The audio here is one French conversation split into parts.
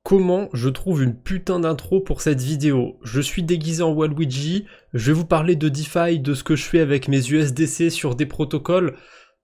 comment je trouve une putain d'intro pour cette vidéo. Je suis déguisé en Waluigi, je vais vous parler de DeFi, de ce que je fais avec mes USDC sur des protocoles.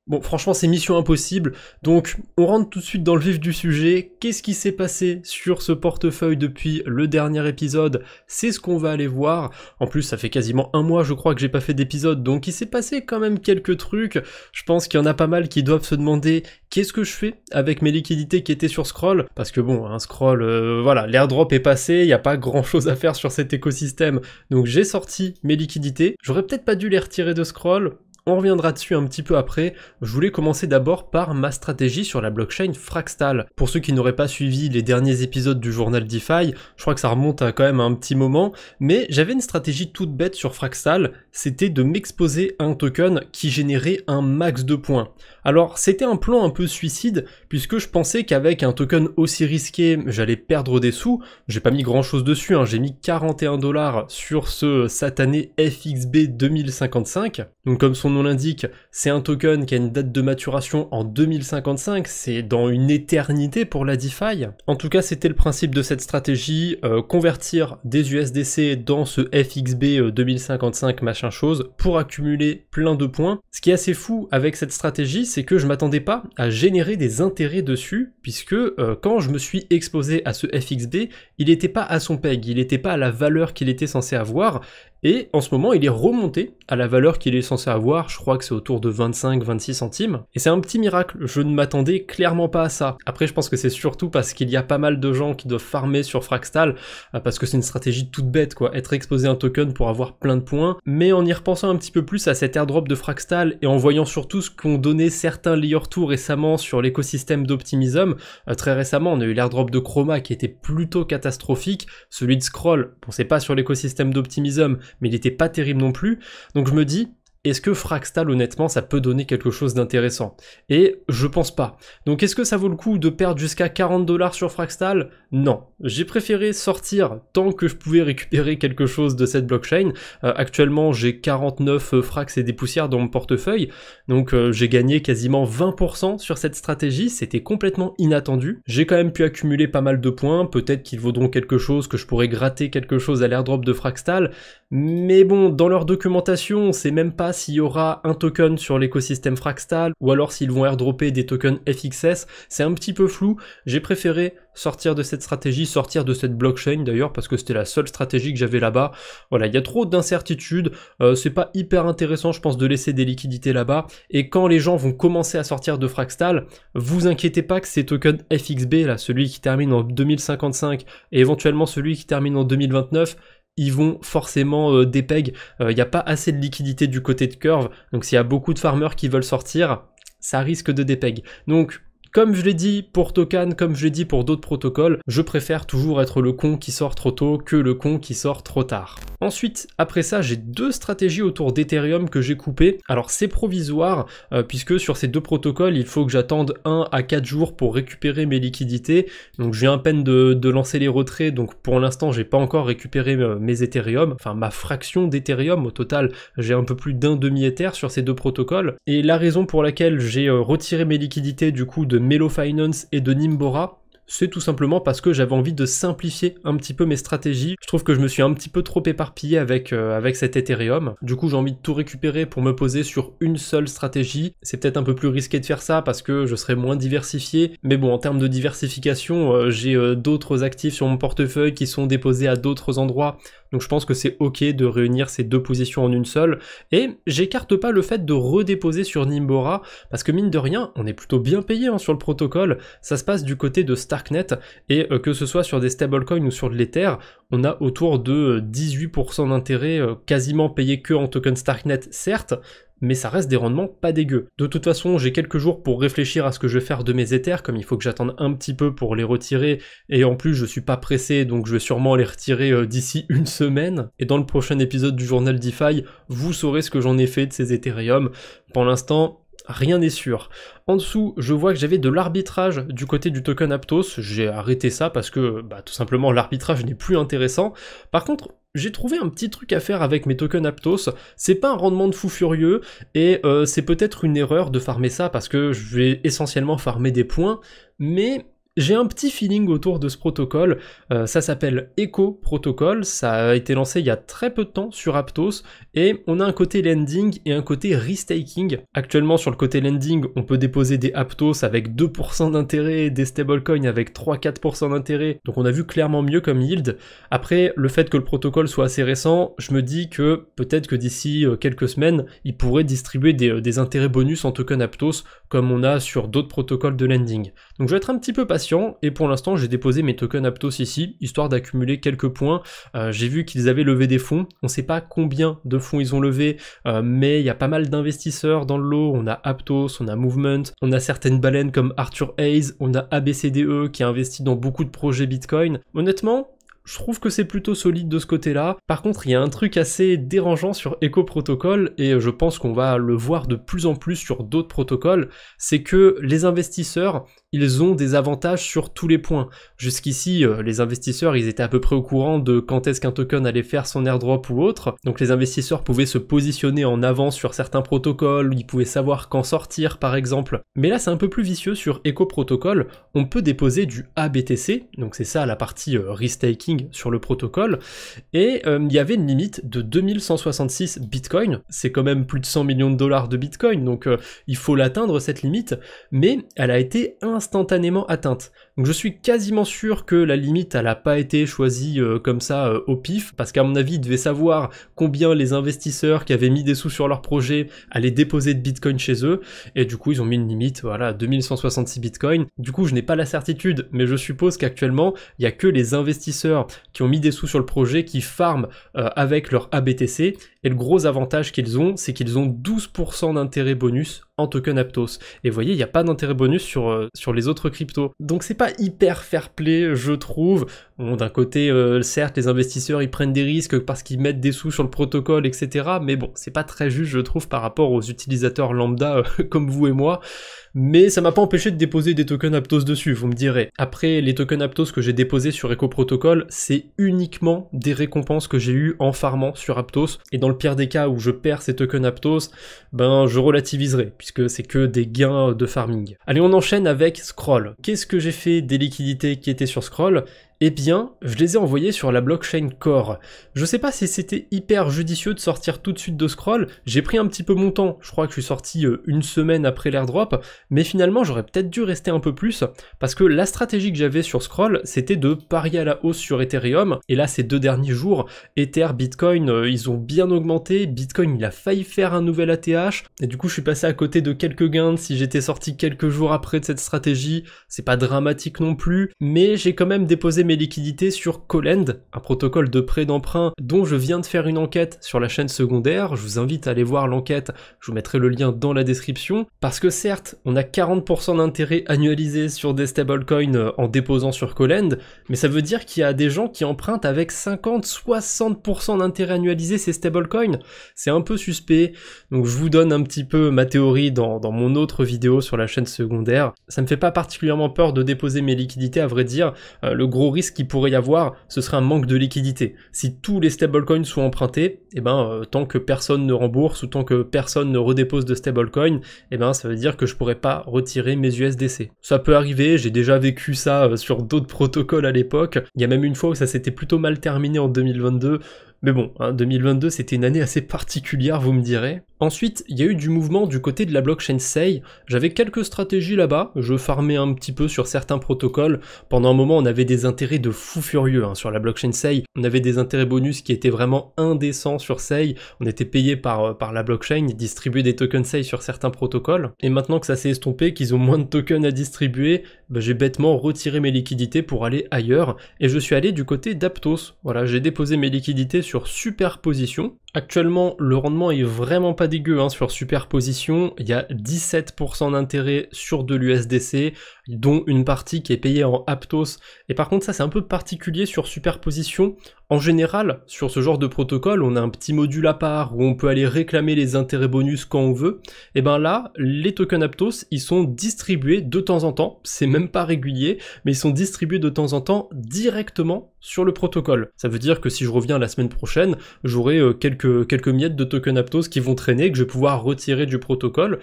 Bon, franchement, c'est mission impossible, donc on rentre tout de suite dans le vif du sujet. Qu'est-ce qui s'est passé sur ce portefeuille depuis le dernier épisode? C'est ce qu'on va aller voir. En plus, ça fait quasiment un mois, je crois, que j'ai pas fait d'épisode, donc il s'est passé quand même quelques trucs. Je pense qu'il y en a pas mal qui doivent se demander qu'est-ce que je fais avec mes liquidités qui étaient sur Scroll, parce que bon, un Scroll, voilà, l'airdrop est passé, il n'y a pas grand-chose à faire sur cet écosystème, donc j'ai sorti mes liquidités. J'aurais peut-être pas dû les retirer de Scroll. On reviendra dessus un petit peu après. Je voulais commencer d'abord par ma stratégie sur la blockchain Fraxtal. Pour ceux qui n'auraient pas suivi les derniers épisodes du journal DeFi, je crois que ça remonte à quand même un petit moment, mais j'avais une stratégie toute bête sur Fraxtal, c'était de m'exposer à un token qui générait un max de points. Alors c'était un plan un peu suicide, puisque je pensais qu'avec un token aussi risqué, j'allais perdre des sous. J'ai pas mis grand chose dessus, j'ai mis 41 $ sur ce satané FXB 2055. Donc comme son nom l'indique, c'est un token qui a une date de maturation en 2055, c'est dans une éternité pour la DeFi. En tout cas, c'était le principe de cette stratégie, convertir des USDC dans ce FXB 2055 machin chose pour accumuler plein de points. Ce qui est assez fou avec cette stratégie, c'est que je m'attendais pas à générer des intérêts dessus, puisque quand je me suis exposé à ce FXB, il n'était pas à son peg, il n'était pas à la valeur qu'il était censé avoir, et en ce moment il est remonté à la valeur qu'il est censé avoir, je crois que c'est autour de 25-26 centimes, et c'est un petit miracle, je ne m'attendais clairement pas à ça. Après je pense que c'est surtout parce qu'il y a pas mal de gens qui doivent farmer sur Fraxtal, parce que c'est une stratégie toute bête quoi, être exposé à un token pour avoir plein de points, mais en y repensant un petit peu plus à cet airdrop de Fraxtal, et en voyant surtout ce qu'ont donné certains layer 2 récemment sur l'écosystème d'Optimism, très récemment on a eu l'airdrop de Chroma qui était plutôt catastrophique, celui de Scroll, bon c'est pas sur l'écosystème d'Optimism, mais il était pas terrible non plus, donc je me dis, est-ce que Fraxtal, honnêtement, ça peut donner quelque chose d'intéressant? Et je pense pas. Donc est-ce que ça vaut le coup de perdre jusqu'à 40 $ sur Fraxtal? Non. J'ai préféré sortir tant que je pouvais récupérer quelque chose de cette blockchain. Actuellement, j'ai 49 frax et des poussières dans mon portefeuille, donc j'ai gagné quasiment 20% sur cette stratégie, c'était complètement inattendu. J'ai quand même pu accumuler pas mal de points, peut-être qu'ils vaudront quelque chose, que je pourrais gratter quelque chose à l'airdrop de Fraxtal, mais bon, dans leur documentation, c'est même pas s'il y aura un token sur l'écosystème Fraxtal, ou alors s'ils vont airdropper des tokens FXS, c'est un petit peu flou. J'ai préféré sortir de cette stratégie, sortir de cette blockchain d'ailleurs, parce que c'était la seule stratégie que j'avais là-bas. Voilà, il y a trop d'incertitudes, c'est pas hyper intéressant je pense de laisser des liquidités là-bas, et quand les gens vont commencer à sortir de Fraxtal, vous inquiétez pas que ces tokens FXB, là, celui qui termine en 2055, et éventuellement celui qui termine en 2029, ils vont forcément dépeg, il n'y a pas assez de liquidité du côté de Curve, donc s'il y a beaucoup de farmers qui veulent sortir, ça risque de dépeg. Donc comme je l'ai dit pour Token, comme je l'ai dit pour d'autres protocoles, je préfère toujours être le con qui sort trop tôt que le con qui sort trop tard. Ensuite, après ça, j'ai deux stratégies autour d'Ethereum que j'ai coupées. Alors c'est provisoire, puisque sur ces deux protocoles, il faut que j'attende 1 à 4 jours pour récupérer mes liquidités. Donc je viens à peine de lancer les retraits, donc pour l'instant, j'ai pas encore récupéré mes Ethereum, enfin ma fraction d'Ethereum. Au total, j'ai un peu plus d'un demi-Ether sur ces deux protocoles. Et la raison pour laquelle j'ai retiré mes liquidités du coup de Melo Finance et de Nimbora, c'est tout simplement parce que j'avais envie de simplifier un petit peu mes stratégies. Je trouve que je me suis un petit peu trop éparpillé avec cet Ethereum. Du coup, j'ai envie de tout récupérer pour me poser sur une seule stratégie. C'est peut-être un peu plus risqué de faire ça parce que je serai moins diversifié. Mais bon, en termes de diversification, j'ai d'autres actifs sur mon portefeuille qui sont déposés à d'autres endroits. Donc je pense que c'est ok de réunir ces deux positions en une seule. Et j'écarte pas le fait de redéposer sur Nimbora parce que mine de rien, on est plutôt bien payé sur le protocole. Ça se passe du côté de Starknet, et que ce soit sur des stablecoins ou sur de l'Ether, on a autour de 18% d'intérêt, quasiment payé que en token Starknet certes, mais ça reste des rendements pas dégueux. De toute façon, j'ai quelques jours pour réfléchir à ce que je vais faire de mes Ethers, comme il faut que j'attende un petit peu pour les retirer, et en plus je suis pas pressé, donc je vais sûrement les retirer d'ici une semaine, et dans le prochain épisode du journal DeFi, vous saurez ce que j'en ai fait de ces Ethereum. Pour l'instant, rien n'est sûr. En dessous, je vois que j'avais de l'arbitrage du côté du token Aptos. J'ai arrêté ça parce que tout simplement l'arbitrage n'est plus intéressant. Par contre, j'ai trouvé un petit truc à faire avec mes tokens Aptos. C'est pas un rendement de fou furieux et c'est peut-être une erreur de farmer ça parce que je vais essentiellement farmer des points, mais J'ai un petit feeling autour de ce protocole, ça s'appelle Echo Protocol, ça a été lancé il y a très peu de temps sur Aptos, et on a un côté lending et un côté restaking. Actuellement sur le côté lending, on peut déposer des Aptos avec 2% d'intérêt, des stablecoins avec 3-4% d'intérêt, donc on a vu clairement mieux comme yield. Après, le fait que le protocole soit assez récent, je me dis que peut-être que d'ici quelques semaines, il pourrait distribuer des intérêts bonus en token Aptos, comme on a sur d'autres protocoles de lending. Donc je vais être un petit peu patient, et pour l'instant j'ai déposé mes tokens Aptos ici, histoire d'accumuler quelques points. J'ai vu qu'ils avaient levé des fonds, on sait pas combien de fonds ils ont levé, mais il y a pas mal d'investisseurs dans le lot. On a Aptos, on a Movement, on a certaines baleines comme Arthur Hayes, on a ABCDE qui a investi dans beaucoup de projets Bitcoin. Honnêtement, je trouve que c'est plutôt solide de ce côté-là. Par contre, il y a un truc assez dérangeant sur Echo Protocol, et je pense qu'on va le voir de plus en plus sur d'autres protocoles, c'est que les investisseurs, ils ont des avantages sur tous les points. Jusqu'ici, les investisseurs, ils étaient à peu près au courant de quand est-ce qu'un token allait faire son airdrop ou autre, donc les investisseurs pouvaient se positionner en avance sur certains protocoles, ils pouvaient savoir quand sortir par exemple. Mais là, c'est un peu plus vicieux sur Echo Protocol, on peut déposer du ABTC, donc c'est ça la partie restaking sur le protocole, et il y avait une limite de 2166 bitcoin, c'est quand même plus de 100 millions de dollars de bitcoin, donc il faut l'atteindre cette limite, mais elle a été instantanément atteinte. Donc je suis quasiment sûr que la limite elle a pas été choisie comme ça au pif, parce qu'à mon avis ils devaient savoir combien les investisseurs qui avaient mis des sous sur leur projet allaient déposer de bitcoin chez eux, et du coup ils ont mis une limite, voilà, 2166 bitcoin. Du coup je n'ai pas la certitude, mais je suppose qu'actuellement il y a que les investisseurs qui ont mis des sous sur le projet qui farment avec leur ABTC, et le gros avantage qu'ils ont, c'est qu'ils ont 12% d'intérêt bonus en token Aptos. Et vous voyez, il n'y a pas d'intérêt bonus sur les autres cryptos. Donc c'est pas hyper fair play, je trouve. Bon, d'un côté, certes, les investisseurs, ils prennent des risques parce qu'ils mettent des sous sur le protocole, etc. Mais bon, c'est pas très juste, je trouve, par rapport aux utilisateurs lambda comme vous et moi. Mais ça m'a pas empêché de déposer des tokens Aptos dessus, vous me direz. Après, les tokens Aptos que j'ai déposés sur Echo Protocol, c'est uniquement des récompenses que j'ai eues en farmant sur Aptos. Et dans le pire des cas où je perds ces tokens Aptos, ben je relativiserai, puisque c'est que des gains de farming. Allez, on enchaîne avec Scroll. Qu'est-ce que j'ai fait des liquidités qui étaient sur Scroll ? Eh bien, je les ai envoyés sur la blockchain Core. Je sais pas si c'était hyper judicieux de sortir tout de suite de Scroll, j'ai pris un petit peu mon temps, je crois que je suis sorti une semaine après l'airdrop, mais finalement j'aurais peut-être dû rester un peu plus, parce que la stratégie que j'avais sur Scroll, c'était de parier à la hausse sur Ethereum, et là ces 2 derniers jours, Ether, Bitcoin, ils ont bien augmenté, Bitcoin il a failli faire un nouvel ATH, et du coup je suis passé à côté de quelques gains si j'étais sorti quelques jours après de cette stratégie, c'est pas dramatique non plus, mais j'ai quand même déposé mes liquidités sur Colend, un protocole de prêt d'emprunt dont je viens de faire une enquête sur la chaîne secondaire. Je vous invite à aller voir l'enquête, je vous mettrai le lien dans la description, parce que certes, on a 40% d'intérêt annualisé sur des stablecoins en déposant sur Colend, mais ça veut dire qu'il y a des gens qui empruntent avec 50-60% d'intérêt annualisé ces stablecoins. C'est un peu suspect, donc je vous donne un petit peu ma théorie dans mon autre vidéo sur la chaîne secondaire. Ça me fait pas particulièrement peur de déposer mes liquidités, à vrai dire. Le gros risque qu'il pourrait y avoir, ce serait un manque de liquidité. Si tous les stablecoins sont empruntés, et tant que personne ne rembourse ou tant que personne ne redépose de stablecoin, ça veut dire que je pourrais pas retirer mes USDC. Ça peut arriver, j'ai déjà vécu ça sur d'autres protocoles à l'époque. Il y a même une fois où ça s'était plutôt mal terminé en 2022. Mais bon, 2022 c'était une année assez particulière, vous me direz. Ensuite, il y a eu du mouvement du côté de la blockchain Sei. J'avais quelques stratégies là-bas, je farmais un petit peu sur certains protocoles. Pendant un moment, on avait des intérêts de fou furieux sur la blockchain Sei. On avait des intérêts bonus qui étaient vraiment indécents sur Sei. On était payé par la blockchain, distribuer des tokens Sei sur certains protocoles. Et maintenant que ça s'est estompé, qu'ils ont moins de tokens à distribuer, j'ai bêtement retiré mes liquidités pour aller ailleurs. Et je suis allé du côté d'Aptos. Voilà, j'ai déposé mes liquidités sur Superposition. Actuellement, le rendement est vraiment pas dégueu sur Superposition. Il y a 17% d'intérêt sur de l'USDC, dont une partie qui est payée en Aptos. Et par contre, ça c'est un peu particulier sur Superposition. En général, sur ce genre de protocole, on a un petit module à part où on peut aller réclamer les intérêts bonus quand on veut. Et là, les tokens Aptos, ils sont distribués de temps en temps. C'est même pas régulier, mais ils sont distribués de temps en temps directement sur le protocole. Ça veut dire que si je reviens la semaine prochaine, j'aurai quelques miettes de tokens Aptos qui vont traîner, que je vais pouvoir retirer du protocole.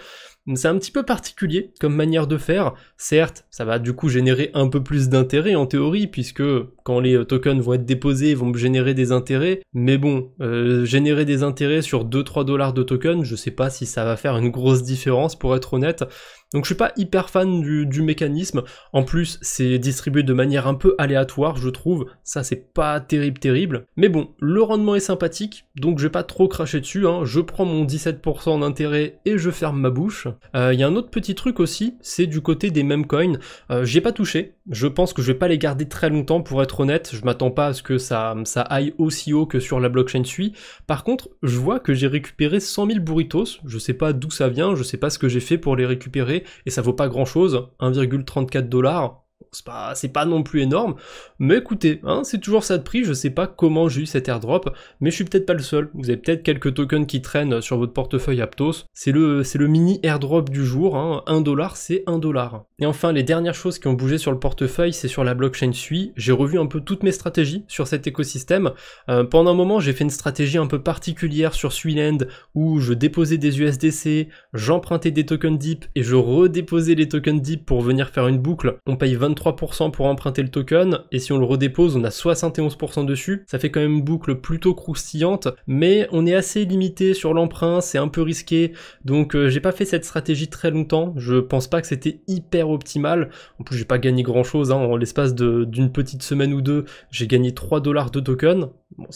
C'est un petit peu particulier comme manière de faire. Certes, ça va du coup générer un peu plus d'intérêt en théorie, puisque quand les tokens vont être déposés, ils vont me générer des intérêts. Mais bon, générer des intérêts sur 2-3 dollars de tokens, je sais pas si ça va faire une grosse différence pour être honnête. Donc je suis pas hyper fan du mécanisme. En plus, c'est distribué de manière un peu aléatoire, je trouve. Ça, c'est pas terrible. Mais bon, le rendement est sympathique, donc je vais pas trop cracher dessus, hein. Je prends mon 17% d'intérêt et je ferme ma bouche. Il y a un autre petit truc aussi, c'est du côté des meme coins. J'y ai pas touché. Je pense que je vais pas les garder très longtemps pour être honnête. Je m'attends pas à ce que ça aille aussi haut que sur la blockchain Sui. Par contre, je vois que j'ai récupéré 100 000 burritos. Je sais pas d'où ça vient, je sais pas ce que j'ai fait pour les récupérer. Et ça vaut pas grand chose, 1,34 $. C'est pas non plus énorme, mais écoutez, hein, c'est toujours ça de prix, je sais pas comment j'ai eu cet airdrop, mais je suis peut-être pas le seul, vous avez peut-être quelques tokens qui traînent sur votre portefeuille Aptos, c'est le mini airdrop du jour, hein, 1 $, c'est 1 $. Et enfin, les dernières choses qui ont bougé sur le portefeuille, c'est sur la blockchain Sui, j'ai revu un peu toutes mes stratégies sur cet écosystème. Pendant un moment, j'ai fait une stratégie un peu particulière sur Suiland, où je déposais des USDC, j'empruntais des tokens DEEP, et je redéposais les tokens DEEP pour venir faire une boucle, on paye 23% pour emprunter le token, et si on le redépose, on a 71% dessus. Ça fait quand même une boucle plutôt croustillante, mais on est assez limité sur l'emprunt, c'est un peu risqué, donc j'ai pas fait cette stratégie très longtemps, je pense pas que c'était hyper optimal. En plus, j'ai pas gagné grand chose, hein. En l'espace d'une petite semaine ou deux, j'ai gagné 3 $ de token. Bon,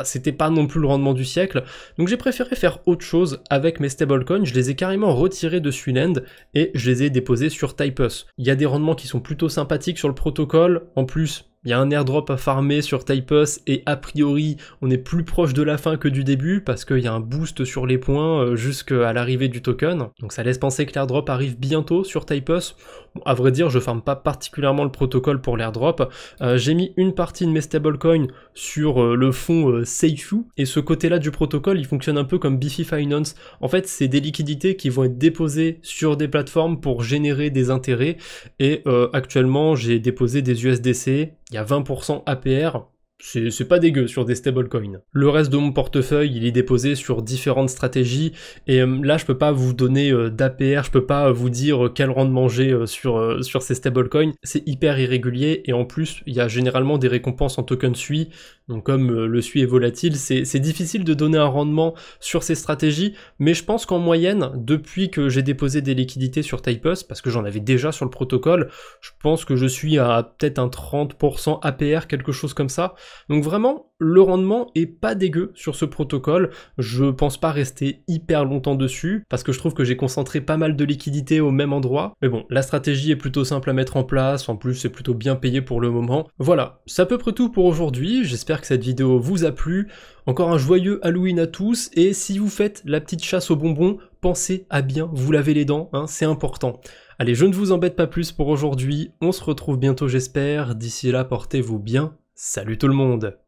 c'était pas non plus le rendement du siècle, donc j'ai préféré faire autre chose avec mes stablecoins. Je les ai carrément retirés de Suiland et je les ai déposés sur Typeus. Il y a des rendements qui sont plutôt sympathiques sur le protocole, en plus il y a un airdrop à farmer sur Typeus et a priori on est plus proche de la fin que du début parce qu'il y a un boost sur les points jusqu'à l'arrivée du token, donc ça laisse penser que l'airdrop arrive bientôt sur Typeus. Bon, à vrai dire, je farme pas particulièrement le protocole pour l'airdrop. J'ai mis une partie de mes stablecoins sur le fonds Seifu, et ce côté-là du protocole, il fonctionne un peu comme Bifi Finance. En fait, c'est des liquidités qui vont être déposées sur des plateformes pour générer des intérêts, et actuellement, j'ai déposé des USDC, il y a 20% APR, c'est pas dégueu sur des stablecoins. Le reste de mon portefeuille, il est déposé sur différentes stratégies, et là je peux pas vous donner d'APR, je peux pas vous dire quel rendement j'ai sur ces stablecoins, c'est hyper irrégulier, et en plus il y a généralement des récompenses en token Sui, donc comme le Sui est volatile, c'est difficile de donner un rendement sur ces stratégies, mais je pense qu'en moyenne, depuis que j'ai déposé des liquidités sur Typeus, parce que j'en avais déjà sur le protocole, je pense que je suis à peut-être un 30% APR, quelque chose comme ça. Donc vraiment, le rendement est pas dégueu sur ce protocole, je pense pas rester hyper longtemps dessus, parce que je trouve que j'ai concentré pas mal de liquidités au même endroit, mais bon, la stratégie est plutôt simple à mettre en place, en plus c'est plutôt bien payé pour le moment. Voilà, c'est à peu près tout pour aujourd'hui, j'espère que cette vidéo vous a plu, encore un joyeux Halloween à tous, et si vous faites la petite chasse aux bonbons, pensez à bien vous laver les dents, hein, c'est important. Allez, je ne vous embête pas plus pour aujourd'hui, on se retrouve bientôt j'espère, d'ici là portez-vous bien. Salut tout le monde!